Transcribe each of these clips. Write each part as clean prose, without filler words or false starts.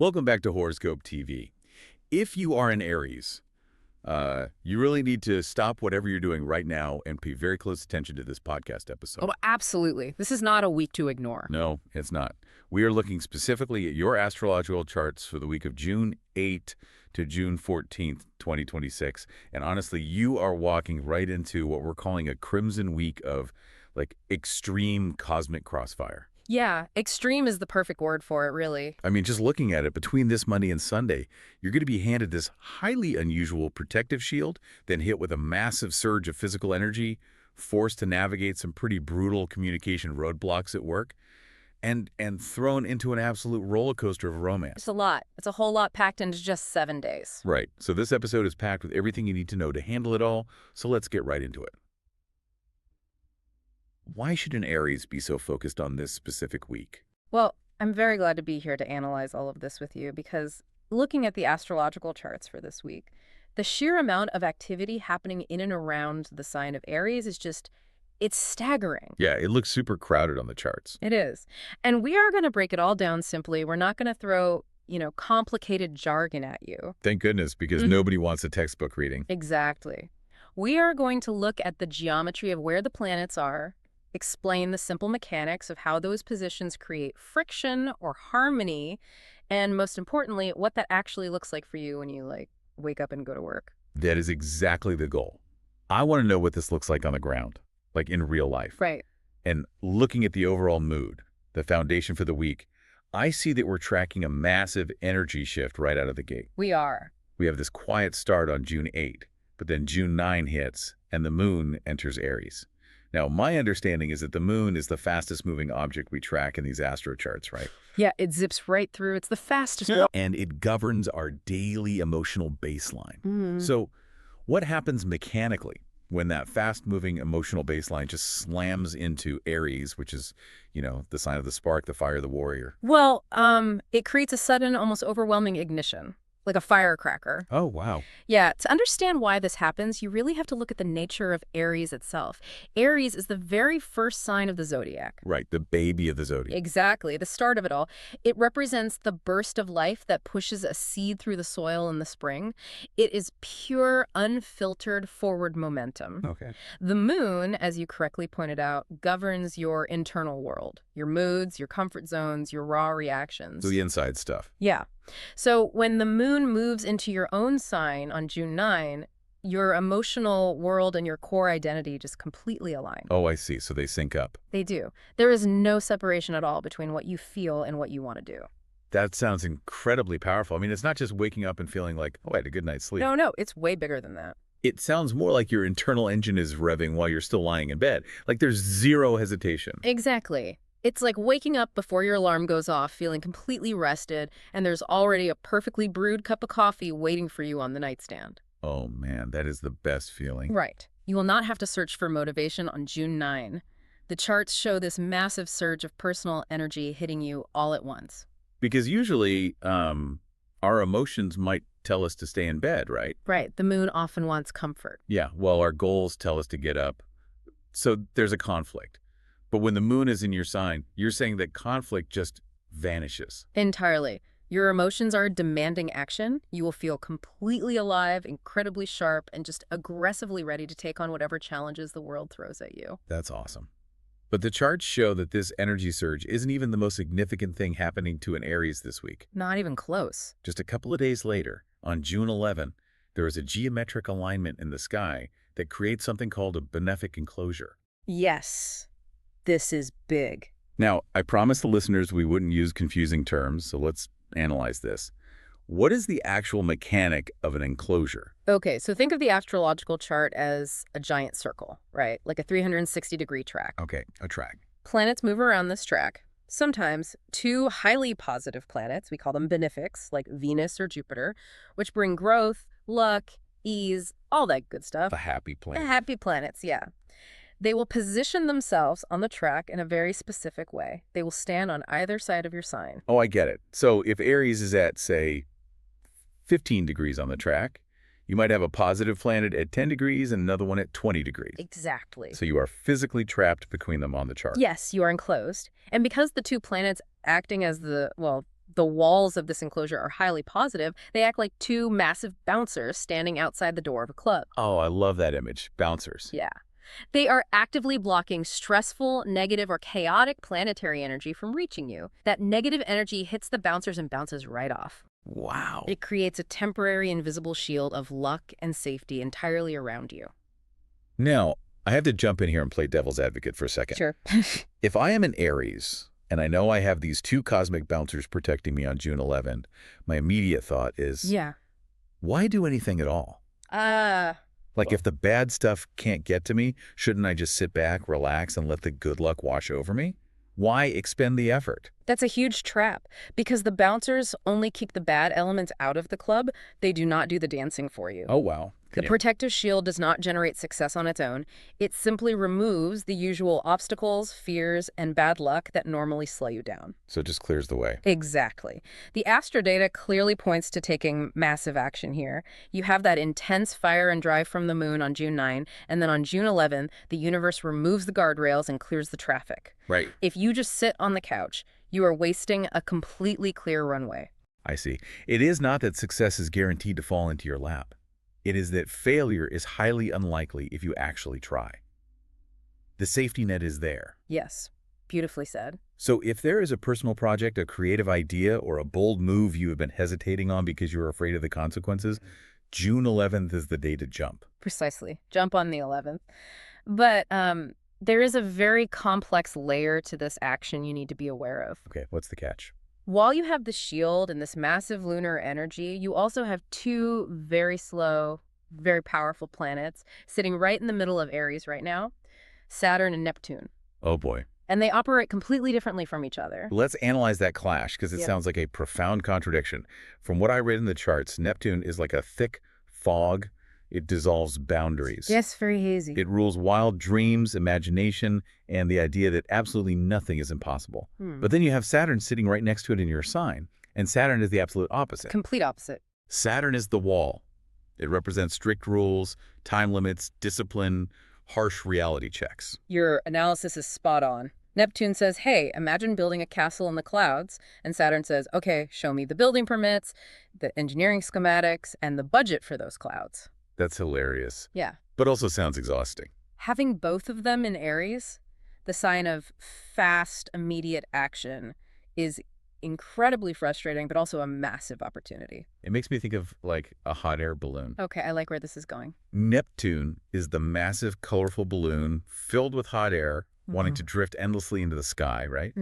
Welcome back to Horoscope TV. If you are an Aries, you really need to stop whatever you're doing right now and pay very close attention to this podcast episode. Oh, absolutely. This is not a week to ignore. No, it's not. We are looking specifically at your astrological charts for the week of June 8th to June 14th, 2026. And honestly, you are walking right into what we're calling a crimson week of, like, extreme cosmic crossfire. Yeah, extreme is the perfect word for it, really. I mean, just looking at it, between this Monday and Sunday, you're going to be handed this highly unusual protective shield, then hit with a massive surge of physical energy, forced to navigate some pretty brutal communication roadblocks at work, and thrown into an absolute roller coaster of romance. It's a lot. It's a whole lot packed into just 7 days. Right. So this episode is packed with everything you need to know to handle it all, so let's get right into it. Why should an Aries be so focused on this specific week? Well, I'm very glad to be here to analyze all of this with you because looking at the astrological charts for this week, the sheer amount of activity happening in and around the sign of Aries is just, it's staggering. Yeah, it looks super crowded on the charts. It is. And we are going to break it all down simply. We're not going to throw, complicated jargon at you. Thank goodness, because nobody wants a textbook reading. Exactly. We are going to look at the geometry of where the planets are, explain the simple mechanics of how those positions create friction or harmony, and most importantly, what that actually looks like for you when you, wake up and go to work. That is exactly the goal. I want to know what this looks like on the ground, like in real life. Right. And looking at the overall mood, the foundation for the week, I see that we're tracking a massive energy shift right out of the gate. We are. We have this quiet start on June 8, but then June 9 hits, and the moon enters Aries. Now, my understanding is that the moon is the fastest moving object we track in these astro charts, right? Yeah, it zips right through. It's the fastest. And it governs our daily emotional baseline. So what happens mechanically when that fast-moving emotional baseline just slams into Aries, which is, the sign of the spark, the fire, the warrior? Well, it creates a sudden, almost overwhelming ignition, like a firecracker. Oh, wow. Yeah, to understand why this happens, you really have to look at the nature of Aries itself. Aries is the very first sign of the zodiac. Right, the baby of the zodiac. Exactly, the start of it all. It represents the burst of life that pushes a seed through the soil in the spring. It is pure, unfiltered forward momentum. Okay. The moon, as you correctly pointed out, governs your internal world, your moods, your comfort zones, your raw reactions. So the inside stuff. Yeah. So when the moon moves into your own sign on June 9, your emotional world and your core identity just completely align. Oh, I see. So they sync up. They do. There is no separation at all between what you feel and what you want to do. That sounds incredibly powerful. I mean, it's not just waking up and feeling like, oh, I had a good night's sleep. No, it's way bigger than that. It sounds more like your internal engine is revving while you're still lying in bed. Like there's zero hesitation. Exactly. It's like waking up before your alarm goes off, feeling completely rested, and there's already a perfectly brewed cup of coffee waiting for you on the nightstand. Oh, man, that is the best feeling. Right. You will not have to search for motivation on June 9. The charts show this massive surge of personal energy hitting you all at once. Because usually our emotions might tell us to stay in bed, right? Right. The moon often wants comfort. Yeah, well, our goals tell us to get up. So there's a conflict. But when the moon is in your sign, you're saying that conflict just vanishes. Entirely. Your emotions are demanding action. You will feel completely alive, incredibly sharp, and just aggressively ready to take on whatever challenges the world throws at you. That's awesome. But the charts show that this energy surge isn't even the most significant thing happening to an Aries this week. Not even close. Just a couple of days later, on June 11, there is a geometric alignment in the sky that creates something called a benefic enclosure. Yes. This is big. Now, I promised the listeners we wouldn't use confusing terms, so let's analyze this. What is the actual mechanic of an enclosure? Okay, so think of the astrological chart as a giant circle, right? Like a 360-degree track. Okay, a track. Planets move around this track. Sometimes two highly positive planets, we call them benefics, like Venus or Jupiter, which bring growth, luck, ease, all that good stuff. The happy planet. The happy planets, yeah. They will position themselves on the track in a very specific way. They will stand on either side of your sign. Oh, I get it. So if Aries is at, say, 15 degrees on the track, you might have a positive planet at 10 degrees and another one at 20 degrees. Exactly. So you are physically trapped between them on the chart. Yes, you are enclosed. And because the two planets acting as the The walls of this enclosure are highly positive. They act like two massive bouncers standing outside the door of a club. Oh, I love that image. Bouncers. Yeah. They are actively blocking stressful, negative, or chaotic planetary energy from reaching you. That negative energy hits the bouncers and bounces right off. Wow. It creates a temporary invisible shield of luck and safety entirely around you. Now, I have to jump in here and play devil's advocate for a second. Sure. If I am an Aries, and I know I have these two cosmic bouncers protecting me on June 11th, my immediate thought is, Yeah. why do anything at all? Like, if the bad stuff can't get to me, shouldn't I just sit back, relax, and let the good luck wash over me? Why expend the effort? That's a huge trap because the bouncers only keep the bad elements out of the club. They do not do the dancing for you. Oh, wow. The protective shield does not generate success on its own. It simply removes the usual obstacles, fears, and bad luck that normally slow you down. So it just clears the way. Exactly. The astro data clearly points to taking massive action here. You have that intense fire and drive from the moon on June 9, and then on June 11, the universe removes the guardrails and clears the traffic. Right. If you just sit on the couch, you are wasting a completely clear runway. I see. It is not that success is guaranteed to fall into your lap. It is that failure is highly unlikely if you actually try. The safety net is there. Yes, beautifully said. So if there is a personal project, a creative idea, or a bold move you have been hesitating on because you're afraid of the consequences, June 11th is the day to jump. Precisely. Jump on the 11th. But there is a very complex layer to this action you need to be aware of. Okay, what's the catch? While you have the shield and this massive lunar energy, you also have two very slow, very powerful planets sitting right in the middle of Aries right now, Saturn and Neptune. Oh boy. And they operate completely differently from each other. Let's analyze that clash because it sounds like a profound contradiction. From what I read in the charts, Neptune is like a thick fog. It dissolves boundaries. Yes, very hazy. It rules wild dreams, imagination, and the idea that absolutely nothing is impossible. But then you have Saturn sitting right next to it in your sign, and Saturn is the absolute opposite. Complete opposite. Saturn is the wall. It represents strict rules, time limits, discipline, harsh reality checks. Your analysis is spot on. Neptune says, hey, imagine building a castle in the clouds. And Saturn says, okay, show me the building permits, the engineering schematics, and the budget for those clouds. That's hilarious. Yeah. But also sounds exhausting. Having both of them in Aries, the sign of fast, immediate action, is incredibly frustrating, but also a massive opportunity. It makes me think of like a hot air balloon. Okay, I like where this is going. Neptune is the massive, colorful balloon filled with hot air, wanting to drift endlessly into the sky, right?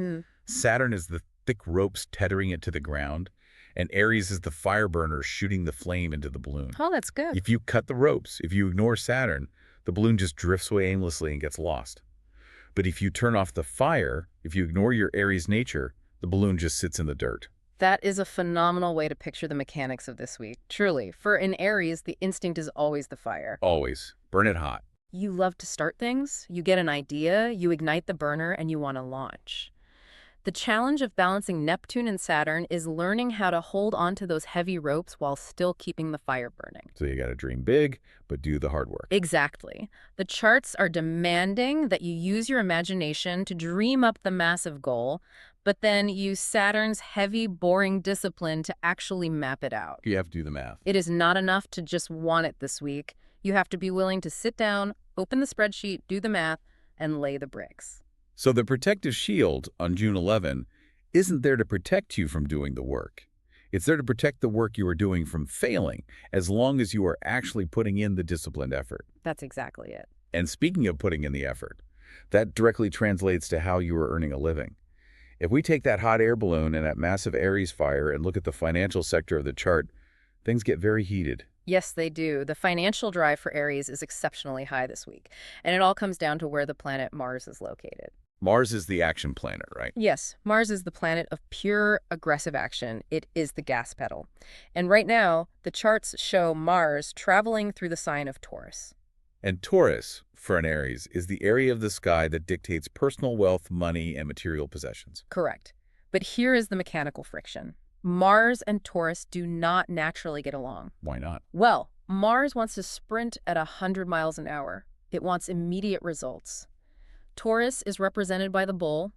Saturn is the thick ropes tethering it to the ground, and Aries is the fire burner shooting the flame into the balloon. Oh, that's good. If you cut the ropes, if you ignore Saturn, the balloon just drifts away aimlessly and gets lost. But if you turn off the fire, if you ignore your Aries nature, the balloon just sits in the dirt. That is a phenomenal way to picture the mechanics of this week. Truly, for in Aries, the instinct is always the fire. Always. Burn it hot. You love to start things, you get an idea, you ignite the burner, and you want to launch. The challenge of balancing Neptune and Saturn is learning how to hold on to those heavy ropes while still keeping the fire burning. So you got to dream big, but do the hard work. Exactly. The charts are demanding that you use your imagination to dream up the massive goal, but then use Saturn's heavy, boring discipline to actually map it out. You have to do the math. It is not enough to just want it this week. You have to be willing to sit down, open the spreadsheet, do the math, and lay the bricks. So the protective shield on June 11 isn't there to protect you from doing the work. It's there to protect the work you are doing from failing, as long as you are actually putting in the disciplined effort. That's exactly it. And speaking of putting in the effort, that directly translates to how you are earning a living. If we take that hot air balloon and that massive Aries fire and look at the financial sector of the chart, things get very heated. Yes, they do. The financial drive for Aries is exceptionally high this week, and it all comes down to where the planet Mars is located. Mars is the action planet, right? Yes, Mars is the planet of pure aggressive action. It is the gas pedal. And right now, the charts show Mars traveling through the sign of Taurus. And Taurus, for an Aries, is the area of the sky that dictates personal wealth, money, and material possessions. Correct. But here is the mechanical friction. Mars and Taurus do not naturally get along. Why not? Well, Mars wants to sprint at 100 miles an hour. It wants immediate results. Taurus is represented by the bull.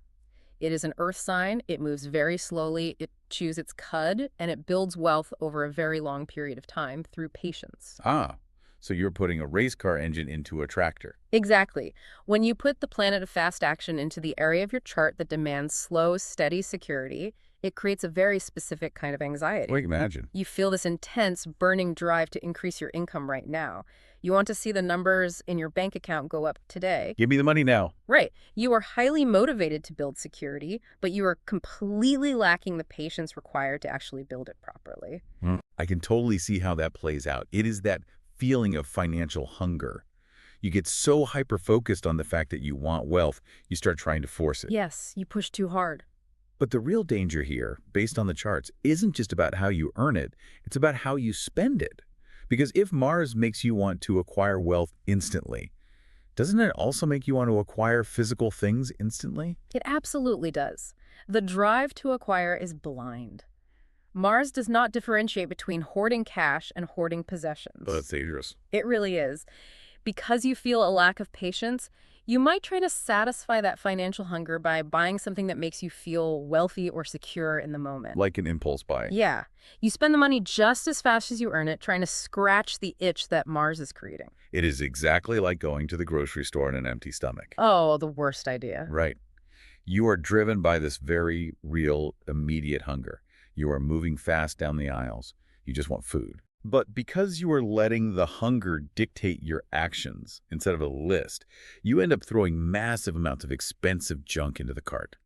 It is an earth sign. It moves very slowly. It chews its cud, and it builds wealth over a very long period of time through patience. Ah, so you're putting a race car engine into a tractor. Exactly. When you put the planet of fast action into the area of your chart that demands slow, steady security, it creates a very specific kind of Wait, anxiety. imagine. You feel this intense, burning drive to increase your income right now. You want to see the numbers in your bank account go up today. Give me the money now. Right. You are highly motivated to build security, but you are completely lacking the patience required to actually build it properly. I can totally see how that plays out. It is that feeling of financial hunger. You get so hyper-focused on the fact that you want wealth, you start trying to force it. Yes, you push too hard. But the real danger here, based on the charts, isn't just about how you earn it, it's about how you spend it. Because if Mars makes you want to acquire wealth instantly, doesn't it also make you want to acquire physical things instantly? It absolutely does. The drive to acquire is blind. Mars does not differentiate between hoarding cash and hoarding possessions. Oh, that's dangerous. It really is. Because you feel a lack of patience, you might try to satisfy that financial hunger by buying something that makes you feel wealthy or secure in the moment. Like an impulse buy. Yeah. You spend the money just as fast as you earn it, trying to scratch the itch that Mars is creating. It is exactly like going to the grocery store on an empty stomach. Oh, the worst idea. Right. You are driven by this very real, immediate hunger. You are moving fast down the aisles. You just want food. But because you are letting the hunger dictate your actions instead of a list, you end up throwing massive amounts of expensive junk into the cart.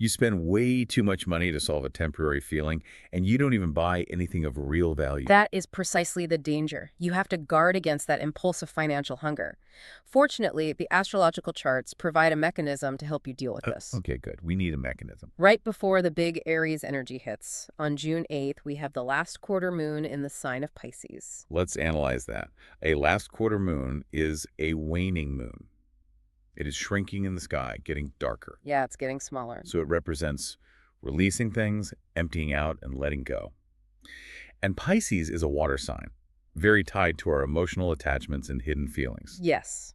You spend way too much money to solve a temporary feeling, and you don't even buy anything of real value. That is precisely the danger. You have to guard against that impulsive financial hunger. Fortunately, the astrological charts provide a mechanism to help you deal with this. Okay, good. We need a mechanism. Right before the big Aries energy hits, on June 8th, we have the last quarter moon in the sign of Pisces. Let's analyze that. A last quarter moon is a waning moon. It is shrinking in the sky, getting darker. Yeah, it's getting smaller. So it represents releasing things, emptying out, and letting go. And Pisces is a water sign, very tied to our emotional attachments and hidden feelings. Yes.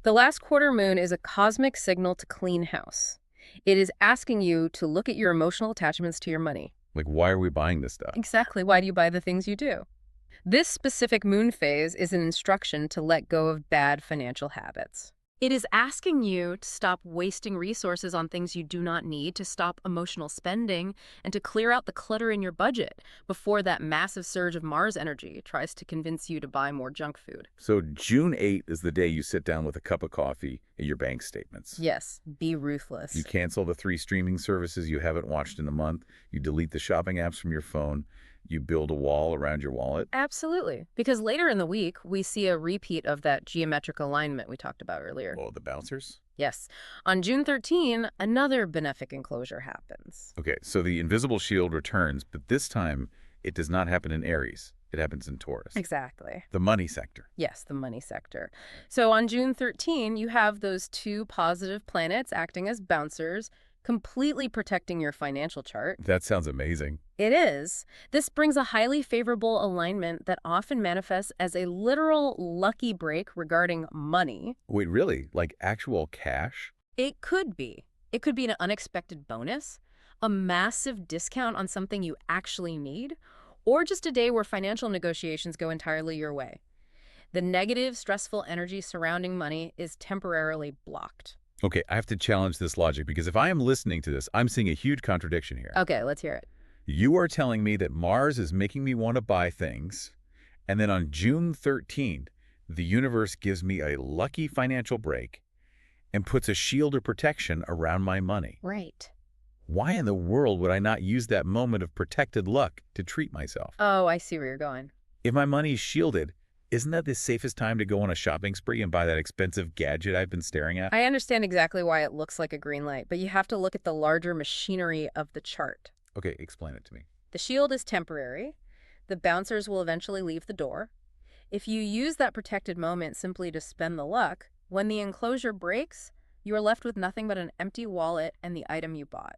The last quarter moon is a cosmic signal to clean house. It is asking you to look at your emotional attachments to your money. Like, why are we buying this stuff? Exactly. Why do you buy the things you do? This specific moon phase is an instruction to let go of bad financial habits. It is asking you to stop wasting resources on things you do not need, to stop emotional spending, and to clear out the clutter in your budget before that massive surge of Mars energy tries to convince you to buy more junk food. So June 8th is the day you sit down with a cup of coffee and your bank statements. Yes, be ruthless. You cancel the 3 streaming services you haven't watched in a month. You delete the shopping apps from your phone. You build a wall around your wallet. Absolutely. Because later in the week, we see a repeat of that geometric alignment we talked about earlier. Oh, the bouncers? Yes. On June 13, another benefic enclosure happens. Okay, so the invisible shield returns, but this time it does not happen in Aries. It happens in Taurus. Exactly. The money sector. Yes, the money sector. So on June 13, you have those 2 positive planets acting as bouncers, completely protecting your financial chart. That sounds amazing. It is. This brings a highly favorable alignment that often manifests as a literal lucky break regarding money. Wait, really? Like actual cash? It could be. It could be an unexpected bonus, a massive discount on something you actually need, or just a day where financial negotiations go entirely your way. The negative, stressful energy surrounding money is temporarily blocked. Okay, I have to challenge this logic because if I am listening to this, I'm seeing a huge contradiction here. Okay, let's hear it. You are telling me that Mars is making me want to buy things, and then on June 13th, the universe gives me a lucky financial break and puts a shield of protection around my money. Right. Why in the world would I not use that moment of protected luck to treat myself? Oh, I see where you're going. If my money is shielded, isn't that the safest time to go on a shopping spree and buy that expensive gadget I've been staring at? I understand exactly why it looks like a green light, but you have to look at the larger machinery of the chart. Okay, explain it to me. The shield is temporary. The bouncers will eventually leave the door. If you use that protected moment simply to spend the luck, when the enclosure breaks, you are left with nothing but an empty wallet and the item you bought.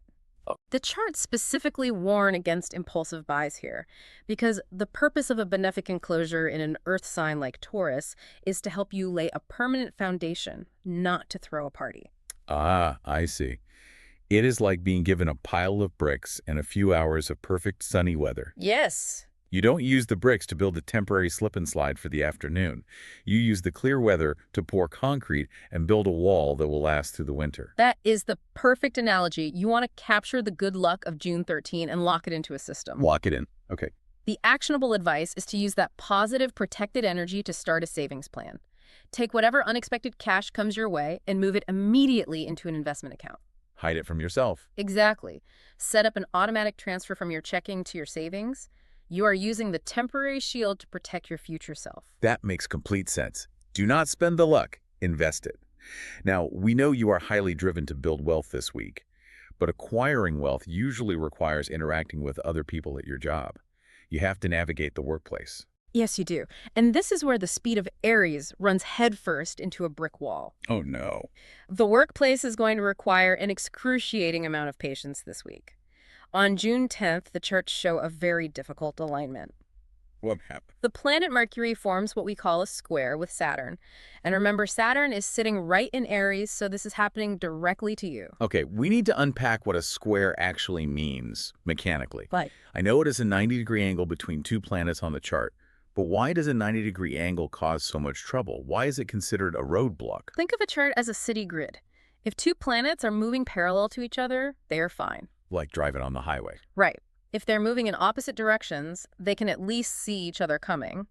The charts specifically warn against impulsive buys here, because the purpose of a benefic enclosure in an earth sign like Taurus is to help you lay a permanent foundation, not to throw a party. Ah, I see. It is like being given a pile of bricks and a few hours of perfect sunny weather. Yes. You don't use the bricks to build a temporary slip and slide for the afternoon. You use the clear weather to pour concrete and build a wall that will last through the winter. That is the perfect analogy. You want to capture the good luck of June 13 and lock it into a system. Lock it in. Okay. The actionable advice is to use that positive, protected energy to start a savings plan. Take whatever unexpected cash comes your way and move it immediately into an investment account. Hide it from yourself. Exactly. Set up an automatic transfer from your checking to your savings. You are using the temporary shield to protect your future self. That makes complete sense. Do not spend the luck. Invest it. Now, we know you are highly driven to build wealth this week, but acquiring wealth usually requires interacting with other people at your job. You have to navigate the workplace. Yes, you do. And this is where the speed of Aries runs headfirst into a brick wall. Oh, no. The workplace is going to require an excruciating amount of patience this week. On June 10th, the charts show a very difficult alignment. What happened? The planet Mercury forms what we call a square with Saturn. And remember, Saturn is sitting right in Aries, so this is happening directly to you. Okay, we need to unpack what a square actually means mechanically. Right. I know it is a 90-degree angle between two planets on the chart, but why does a 90-degree angle cause so much trouble? Why is it considered a roadblock? Think of a chart as a city grid. If two planets are moving parallel to each other, they are fine. Like driving on the highway. Right. If they're moving in opposite directions, they can at least see each other coming.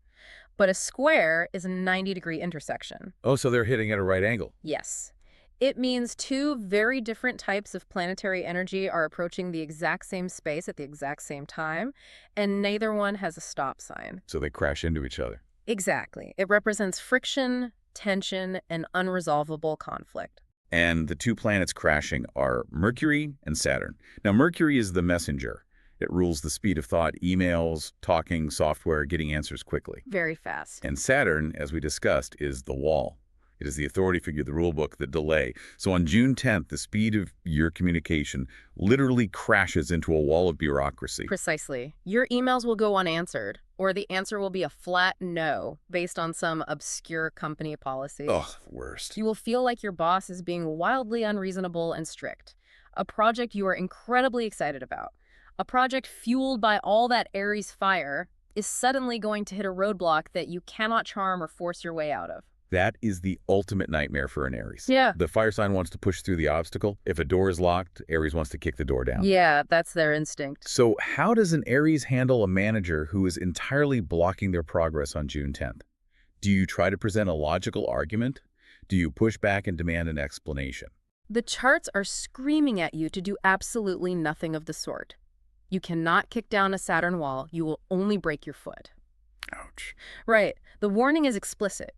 But a square is a 90-degree intersection. Oh, so they're hitting at a right angle. Yes. It means two very different types of planetary energy are approaching the exact same space at the exact same time, and neither one has a stop sign. So they crash into each other. Exactly. It represents friction, tension, and unresolvable conflict. And the two planets crashing are Mercury and Saturn. Now, Mercury is the messenger. It rules the speed of thought, emails, talking, software, getting answers quickly. Very fast. And Saturn, as we discussed, is the wall. It is the authority figure, the rule book, the delay. So on June 10th, the speed of your communication literally crashes into a wall of bureaucracy. Precisely. Your emails will go unanswered, or the answer will be a flat no based on some obscure company policy. Ugh, worst. You will feel like your boss is being wildly unreasonable and strict. A project you are incredibly excited about, a project fueled by all that Aries fire, is suddenly going to hit a roadblock that you cannot charm or force your way out of. That is the ultimate nightmare for an Aries. Yeah. The fire sign wants to push through the obstacle. If a door is locked, Aries wants to kick the door down. Yeah, that's their instinct. So how does an Aries handle a manager who is entirely blocking their progress on June 10th? Do you try to present a logical argument? Do you push back and demand an explanation? The charts are screaming at you to do absolutely nothing of the sort. You cannot kick down a Saturn wall. You will only break your foot. Ouch. Right. The warning is explicit.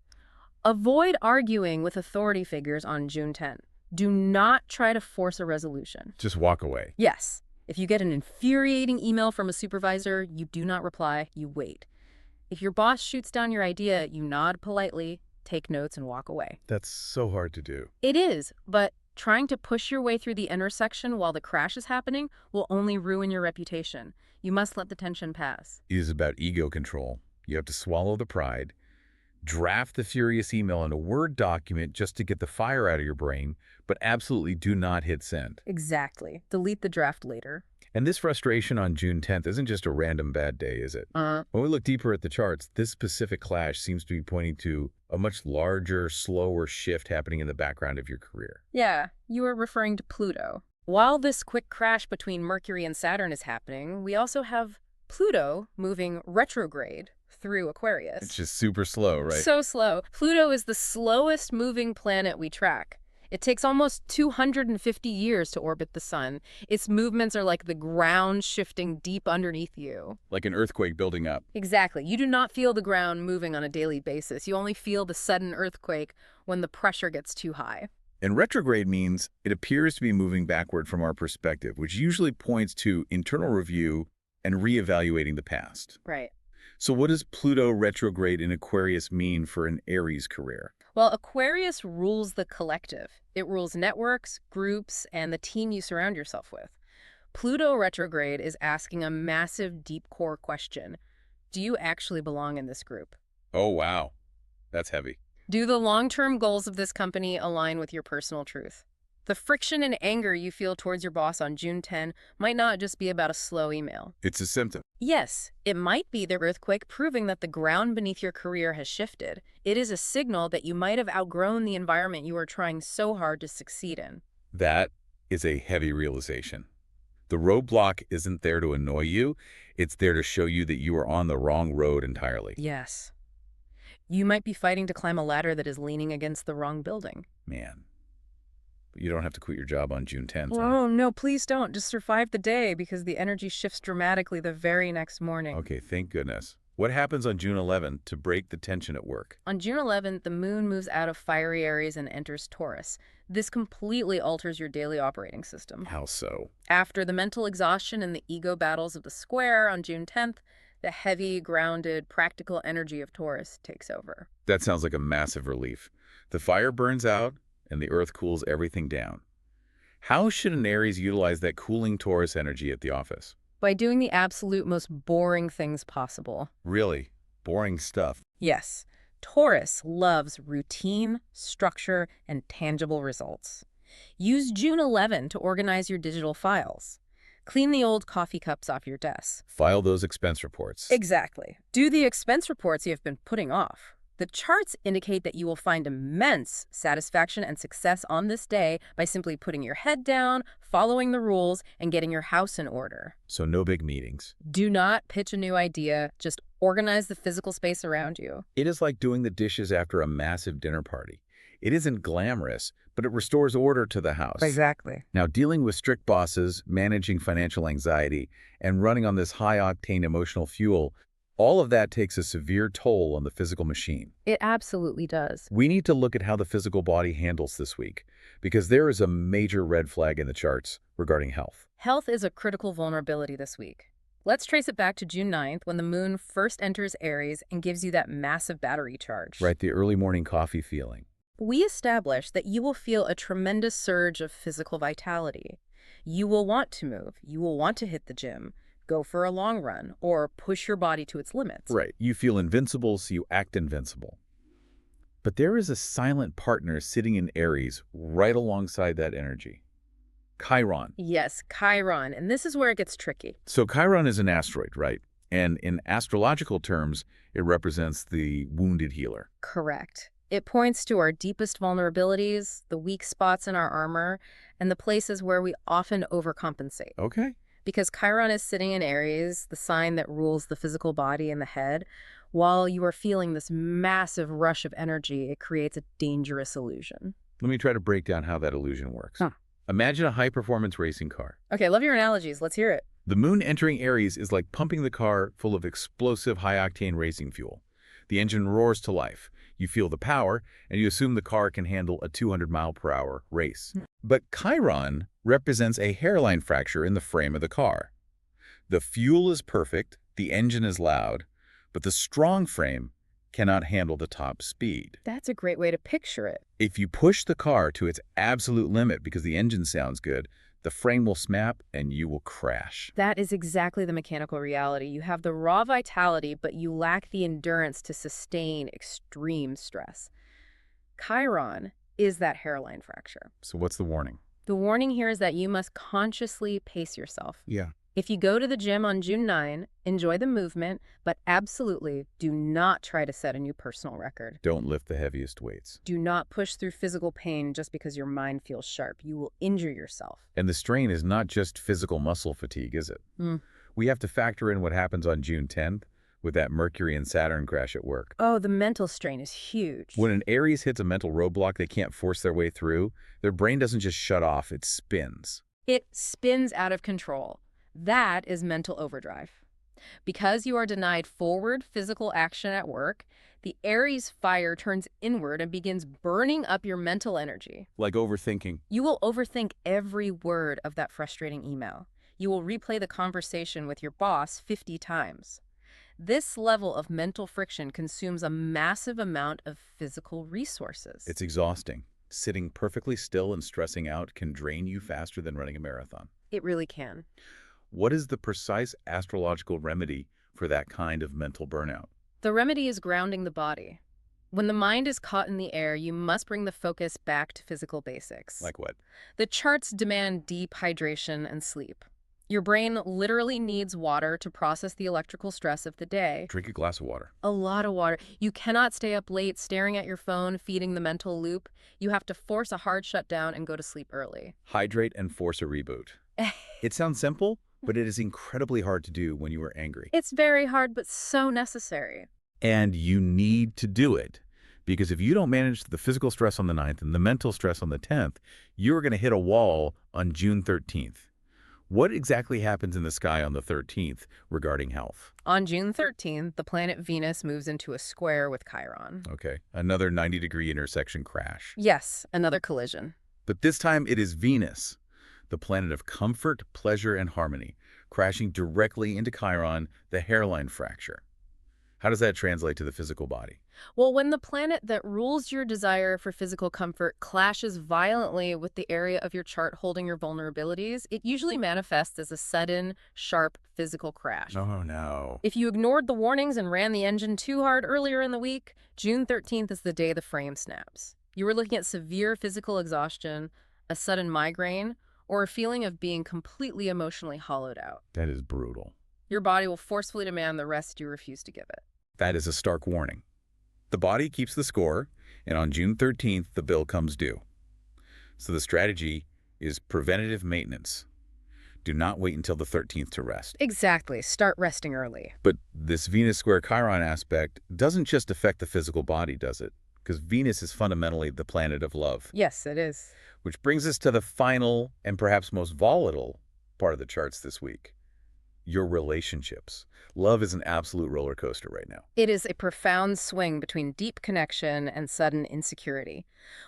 Avoid arguing with authority figures on June 10. Do not try to force a resolution. Just walk away. Yes. If you get an infuriating email from a supervisor, you do not reply, you wait. If your boss shoots down your idea, you nod politely, take notes, and walk away. That's so hard to do. It is, but trying to push your way through the intersection while the crash is happening will only ruin your reputation. You must let the tension pass. It is about ego control. You have to swallow the pride, draft the furious email in a Word document just to get the fire out of your brain, but absolutely do not hit send. Exactly. Delete the draft later. And this frustration on June 10th isn't just a random bad day, is it? When we look deeper at the charts, this specific clash seems to be pointing to a much larger, slower shift happening in the background of your career. Yeah, you are referring to Pluto. While this quick crash between Mercury and Saturn is happening, we also have Pluto moving retrograde through Aquarius. It's just super slow, right? So slow. Pluto is the slowest moving planet we track. It takes almost 250 years to orbit the sun. Its movements are like the ground shifting deep underneath you. Like an earthquake building up. Exactly. You do not feel the ground moving on a daily basis. You only feel the sudden earthquake when the pressure gets too high. And retrograde means it appears to be moving backward from our perspective, which usually points to internal review and reevaluating the past. Right. So what does Pluto retrograde in Aquarius mean for an Aries career? Well, Aquarius rules the collective. It rules networks, groups, and the team you surround yourself with. Pluto retrograde is asking a massive, deep core question. Do you actually belong in this group? Oh, wow. That's heavy. Do the long-term goals of this company align with your personal truth? The friction and anger you feel towards your boss on June 10 might not just be about a slow email. It's a symptom. Yes, it might be the earthquake proving that the ground beneath your career has shifted. It is a signal that you might have outgrown the environment you are trying so hard to succeed in. That is a heavy realization. The roadblock isn't there to annoy you. It's there to show you that you are on the wrong road entirely. Yes. You might be fighting to climb a ladder that is leaning against the wrong building. Man, but you don't have to quit your job on June 10th, huh? Oh, no, please don't. Just survive the day because the energy shifts dramatically the very next morning. Okay, thank goodness. What happens on June 11th to break the tension at work? On June 11th, the moon moves out of fiery Aries and enters Taurus. This completely alters your daily operating system. How so? After the mental exhaustion and the ego battles of the square on June 10th, the heavy, grounded, practical energy of Taurus takes over. That sounds like a massive relief. The fire burns out and the earth cools everything down. How should an Aries utilize that cooling Taurus energy at the office? By doing the absolute most boring things possible. Really? Boring stuff. Yes, Taurus loves routine, structure, and tangible results. Use June 11 to organize your digital files. Clean the old coffee cups off your desk. File those expense reports. Exactly. Do the expense reports you have been putting off. The charts indicate that you will find immense satisfaction and success on this day by simply putting your head down, following the rules, and getting your house in order. So no big meetings. Do not pitch a new idea, just organize the physical space around you. It is like doing the dishes after a massive dinner party. It isn't glamorous, but it restores order to the house. Exactly. Now, dealing with strict bosses, managing financial anxiety, and running on this high-octane emotional fuel, all of that takes a severe toll on the physical machine. It absolutely does. We need to look at how the physical body handles this week, because there is a major red flag in the charts regarding health. Health is a critical vulnerability this week. Let's trace it back to June 9th when the moon first enters Aries and gives you that massive battery charge. Right, the early morning coffee feeling. We established that you will feel a tremendous surge of physical vitality. You will want to move. You will want to hit the gym, go for a long run, or push your body to its limits. Right, you feel invincible, so you act invincible. But there is a silent partner sitting in Aries right alongside that energy. Chiron. Yes, Chiron, and this is where it gets tricky. So Chiron is an asteroid, right? And in astrological terms, it represents the wounded healer. Correct. It points to our deepest vulnerabilities, the weak spots in our armor, and the places where we often overcompensate. Okay. Because Chiron is sitting in Aries, the sign that rules the physical body and the head, while you are feeling this massive rush of energy, it creates a dangerous illusion. Let me try to break down how that illusion works. Huh. Imagine a high-performance racing car. Okay, love your analogies. Let's hear it. The moon entering Aries is like pumping the car full of explosive high-octane racing fuel. The engine roars to life. You feel the power, and you assume the car can handle a 200-mile-per-hour race. But Chiron represents a hairline fracture in the frame of the car. The fuel is perfect, the engine is loud, but the strong frame cannot handle the top speed. That's a great way to picture it. If you push the car to its absolute limit because the engine sounds good, the frame will snap and you will crash. That is exactly the mechanical reality. You have the raw vitality, but you lack the endurance to sustain extreme stress. Chiron is that hairline fracture. So what's the warning? The warning here is that you must consciously pace yourself. Yeah. If you go to the gym on June 9, enjoy the movement, but absolutely do not try to set a new personal record. Don't lift the heaviest weights. Do not push through physical pain just because your mind feels sharp. You will injure yourself. And the strain is not just physical muscle fatigue, is it? We have to factor in what happens on June 10th with that Mercury and Saturn crash at work. Oh, the mental strain is huge. When an Aries hits a mental roadblock they can't force their way through, their brain doesn't just shut off, it spins. It spins out of control. That is mental overdrive. Because you are denied forward physical action at work, the Aries fire turns inward and begins burning up your mental energy. Like overthinking. You will overthink every word of that frustrating email. You will replay the conversation with your boss 50 times. This level of mental friction consumes a massive amount of physical resources. It's exhausting. Sitting perfectly still and stressing out can drain you faster than running a marathon. It really can. What is the precise astrological remedy for that kind of mental burnout? The remedy is grounding the body. When the mind is caught in the air, you must bring the focus back to physical basics. Like what? The charts demand deep hydration and sleep. Your brain literally needs water to process the electrical stress of the day. Drink a glass of water. A lot of water. You cannot stay up late staring at your phone, feeding the mental loop. You have to force a hard shutdown and go to sleep early. Hydrate and force a reboot. It sounds simple, but it is incredibly hard to do when you are angry. It's very hard, but so necessary. And you need to do it. Because if you don't manage the physical stress on the 9th and the mental stress on the 10th, you're going to hit a wall on June 13th. What exactly happens in the sky on the 13th regarding health? On June 13th, the planet Venus moves into a square with Chiron. Okay, another 90-degree intersection crash. Yes, another collision. But this time it is Venus, the planet of comfort, pleasure, and harmony, crashing directly into Chiron, the hairline fracture. How does that translate to the physical body? Well, when the planet that rules your desire for physical comfort clashes violently with the area of your chart holding your vulnerabilities, it usually manifests as a sudden, sharp physical crash. Oh, no. If you ignored the warnings and ran the engine too hard earlier in the week, June 13th is the day the frame snaps. You were looking at severe physical exhaustion, a sudden migraine, or a feeling of being completely emotionally hollowed out. That is brutal. Your body will forcefully demand the rest you refuse to give it. That is a stark warning. The body keeps the score, and on June 13th, the bill comes due. So the strategy is preventative maintenance. Do not wait until the 13th to rest. Exactly. Start resting early. But this Venus square Chiron aspect doesn't just affect the physical body, does it? Because Venus is fundamentally the planet of love. Yes, it is. Which brings us to the final and perhaps most volatile part of the charts this week. Your relationships. Love is an absolute roller coaster right now. It is a profound swing between deep connection and sudden insecurity.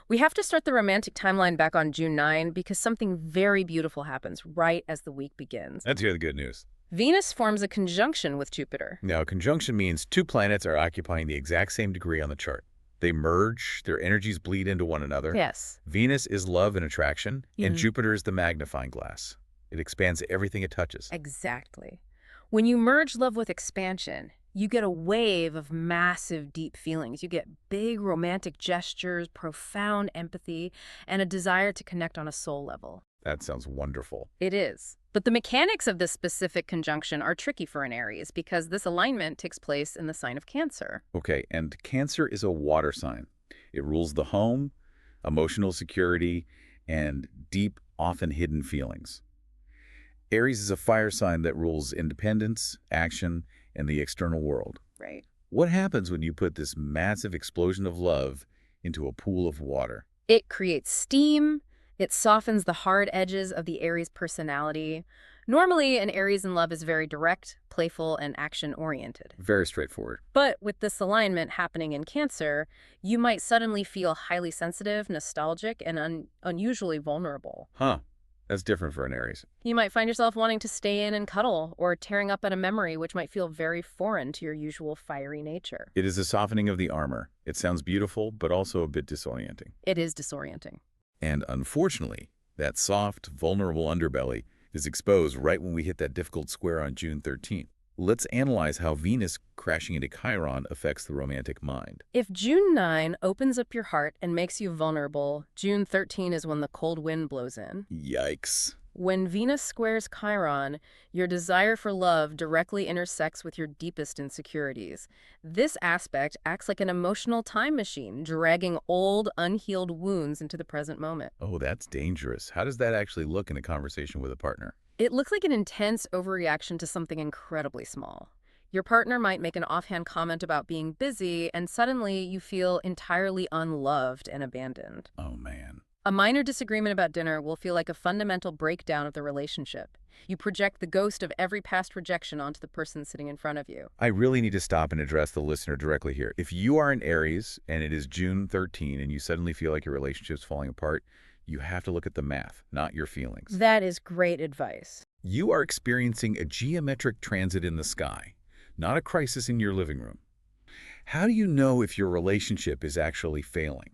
We have to start the romantic timeline back on June 9 because something very beautiful happens right as the week begins. Let's hear the good news. Venus forms a conjunction with Jupiter. Now, conjunction means two planets are occupying the exact same degree on the chart. They merge, their energies bleed into one another. Yes. Venus is love and attraction, and Jupiter is the magnifying glass. It expands everything it touches. Exactly. When you merge love with expansion, you get a wave of massive, deep feelings. You get big romantic gestures, profound empathy, and a desire to connect on a soul level. That sounds wonderful. It is. But the mechanics of this specific conjunction are tricky for an Aries because this alignment takes place in the sign of Cancer. Okay, and Cancer is a water sign. It rules the home, emotional security, and deep, often hidden feelings. Aries is a fire sign that rules independence, action, and the external world. Right. What happens when you put this massive explosion of love into a pool of water? It creates steam. It softens the hard edges of the Aries personality. Normally, an Aries in love is very direct, playful, and action-oriented. Very straightforward. But with this alignment happening in Cancer, you might suddenly feel highly sensitive, nostalgic, and unusually vulnerable. Huh. That's different for an Aries. You might find yourself wanting to stay in and cuddle, or tearing up at a memory which might feel very foreign to your usual fiery nature. It is a softening of the armor. It sounds beautiful, but also a bit disorienting. It is disorienting. And unfortunately, that soft, vulnerable underbelly is exposed right when we hit that difficult square on June 13th. Let's analyze how Venus crashing into Chiron affects the romantic mind. If June 9 opens up your heart and makes you vulnerable, June 13 is when the cold wind blows in. Yikes. When Venus squares Chiron, your desire for love directly intersects with your deepest insecurities. This aspect acts like an emotional time machine, dragging old, unhealed wounds into the present moment. Oh, that's dangerous. How does that actually look in a conversation with a partner? It looks like an intense overreaction to something incredibly small. Your partner might make an offhand comment about being busy, and suddenly you feel entirely unloved and abandoned. Oh, man. A minor disagreement about dinner will feel like a fundamental breakdown of the relationship. You project the ghost of every past rejection onto the person sitting in front of you. I really need to stop and address the listener directly here. If you are an Aries and it is June 13 and you suddenly feel like your relationship's falling apart, you have to look at the math, not your feelings. That is great advice. You are experiencing a geometric transit in the sky, not a crisis in your living room. How do you know if your relationship is actually failing?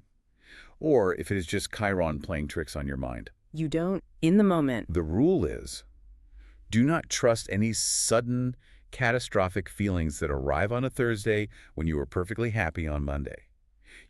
Or if it is just Chiron playing tricks on your mind? You don't, in the moment. The rule is, do not trust any sudden, catastrophic feelings that arrive on a Thursday when you were perfectly happy on Monday.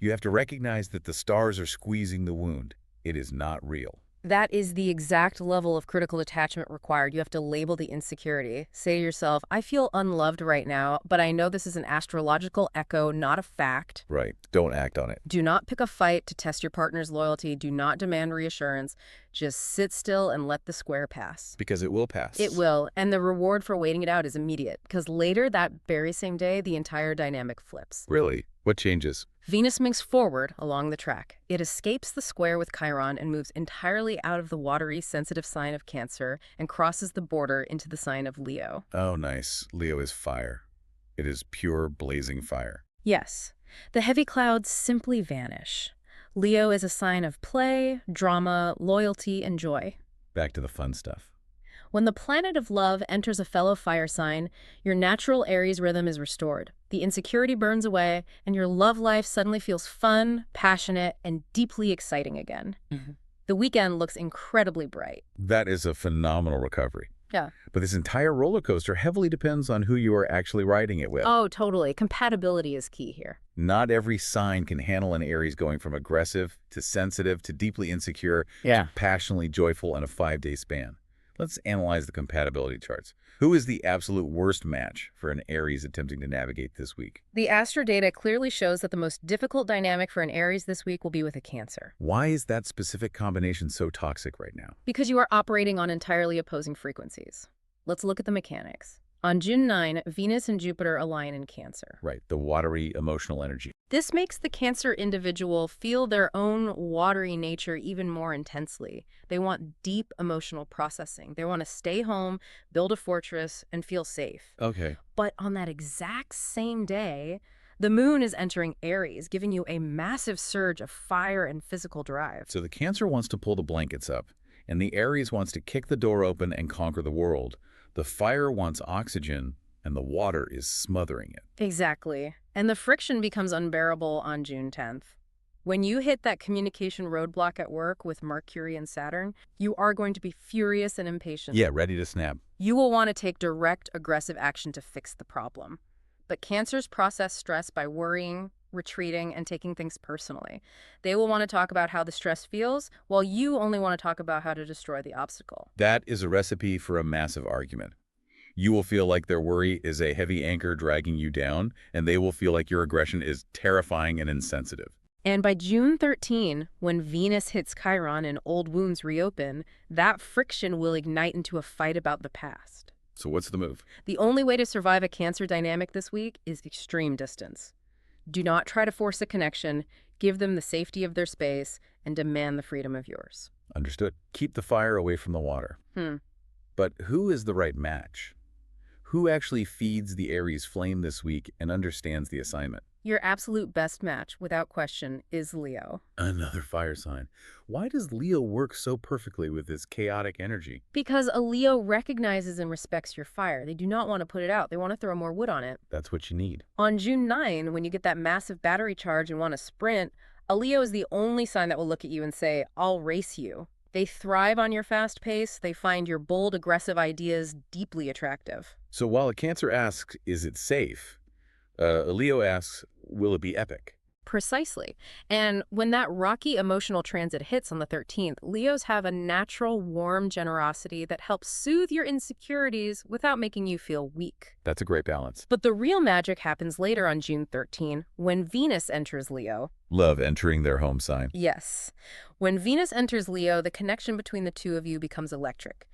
You have to recognize that the stars are squeezing the wound. It is not real. That is the exact level of critical attachment required. You have to label the insecurity. Say to yourself, I feel unloved right now, but I know this is an astrological echo, not a fact. Right. Don't act on it. Do not pick a fight to test your partner's loyalty. Do not demand reassurance. Just sit still and let the square pass. Because it will pass. It will, and the reward for waiting it out is immediate, because later that very same day, the entire dynamic flips. Really? What changes? Venus moves forward along the track. It escapes the square with Chiron and moves entirely out of the watery, sensitive sign of Cancer and crosses the border into the sign of Leo. Oh, nice. Leo is fire. It is pure, blazing fire. Yes, the heavy clouds simply vanish. Leo is a sign of play, drama, loyalty, and joy. Back to the fun stuff. When the planet of love enters a fellow fire sign, your natural Aries rhythm is restored. The insecurity burns away, and your love life suddenly feels fun, passionate, and deeply exciting again. The weekend looks incredibly bright. That is a phenomenal recovery. Yeah. But this entire roller coaster heavily depends on who you are actually riding it with. Oh, totally. Compatibility is key here. Not every sign can handle an Aries going from aggressive to sensitive to deeply insecure to passionately joyful in a 5-day span. Let's analyze the compatibility charts. Who is the absolute worst match for an Aries attempting to navigate this week? The astro data clearly shows that the most difficult dynamic for an Aries this week will be with a Cancer. Why is that specific combination so toxic right now? Because you are operating on entirely opposing frequencies. Let's look at the mechanics. On June 9, Venus and Jupiter align in Cancer. Right, the watery emotional energy. This makes the Cancer individual feel their own watery nature even more intensely. They want deep emotional processing. They want to stay home, build a fortress, and feel safe. Okay. But on that exact same day, the moon is entering Aries, giving you a massive surge of fire and physical drive. So the Cancer wants to pull the blankets up, and the Aries wants to kick the door open and conquer the world. The fire wants oxygen, and the water is smothering it. Exactly. And the friction becomes unbearable on June 10th. When you hit that communication roadblock at work with Mercury and Saturn, you are going to be furious and impatient. Yeah, ready to snap. You will want to take direct, aggressive action to fix the problem. But Cancers process stress by worrying, retreating, and taking things personally. They will want to talk about how the stress feels, while you only want to talk about how to destroy the obstacle. That is a recipe for a massive argument. You will feel like their worry is a heavy anchor dragging you down, and they will feel like your aggression is terrifying and insensitive. And by June 13, when Venus hits Chiron and old wounds reopen, that friction will ignite into a fight about the past. So what's the move? The only way to survive a Cancer dynamic this week is extreme distance. Do not try to force a connection, give them the safety of their space, and demand the freedom of yours. Understood. Keep the fire away from the water. But who is the right match? Who actually feeds the Aries flame this week and understands the assignment? Your absolute best match, without question, is Leo. Another fire sign. Why does Leo work so perfectly with this chaotic energy? Because a Leo recognizes and respects your fire. They do not want to put it out. They want to throw more wood on it. That's what you need. On June 9, when you get that massive battery charge and want to sprint, a Leo is the only sign that will look at you and say, I'll race you. They thrive on your fast pace. They find your bold, aggressive ideas deeply attractive. So while a Cancer asks, is it safe? A Leo asks, will it be epic? Precisely. And when that rocky emotional transit hits on the 13th, Leos have a natural, warm generosity that helps soothe your insecurities without making you feel weak. That's a great balance. But the real magic happens later on June 13, when Venus enters Leo. Love entering their home sign. Yes. When Venus enters Leo, the connection between the two of you becomes electric.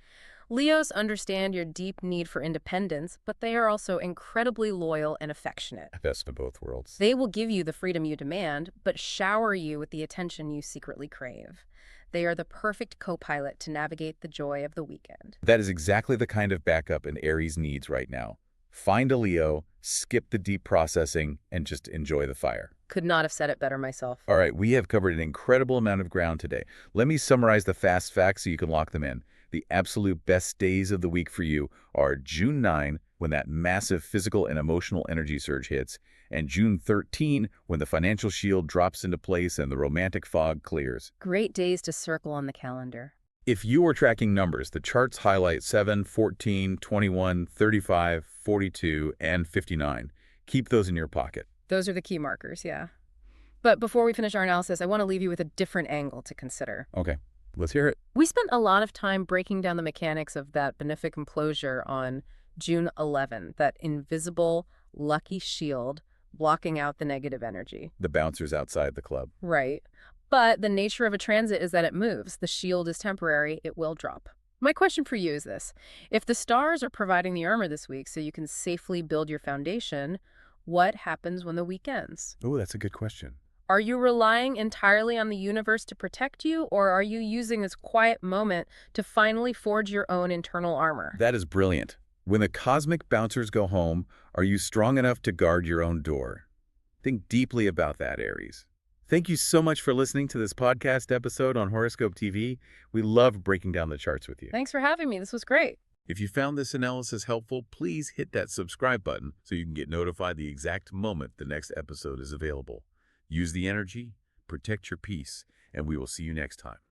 Leos understand your deep need for independence, but they are also incredibly loyal and affectionate. Best of both worlds. They will give you the freedom you demand, but shower you with the attention you secretly crave. They are the perfect co-pilot to navigate the joy of the weekend. That is exactly the kind of backup an Aries needs right now. Find a Leo, skip the deep processing, and just enjoy the fire. Could not have said it better myself. All right, we have covered an incredible amount of ground today. Let me summarize the fast facts so you can lock them in. The absolute best days of the week for you are June 9, when that massive physical and emotional energy surge hits, and June 13, when the financial shield drops into place and the romantic fog clears. Great days to circle on the calendar. If you are tracking numbers, the charts highlight 7, 14, 21, 35, 42, and 59. Keep those in your pocket. Those are the key markers, yeah. But before we finish our analysis, I want to leave you with a different angle to consider. Okay, let's hear it. We spent a lot of time breaking down the mechanics of that benefic enclosure on June 11, that invisible, lucky shield blocking out the negative energy. The bouncers outside the club. Right. But the nature of a transit is that it moves. The shield is temporary. It will drop. My question for you is this. If the stars are providing the armor this week so you can safely build your foundation, what happens when the week ends? Oh, that's a good question. Are you relying entirely on the universe to protect you, or are you using this quiet moment to finally forge your own internal armor? That is brilliant. When the cosmic bouncers go home, are you strong enough to guard your own door? Think deeply about that, Aries. Thank you so much for listening to this podcast episode on Horoscope TV. We love breaking down the charts with you. Thanks for having me. This was great. If you found this analysis helpful, please hit that subscribe button so you can get notified the exact moment the next episode is available. Use the energy, protect your peace, and we will see you next time.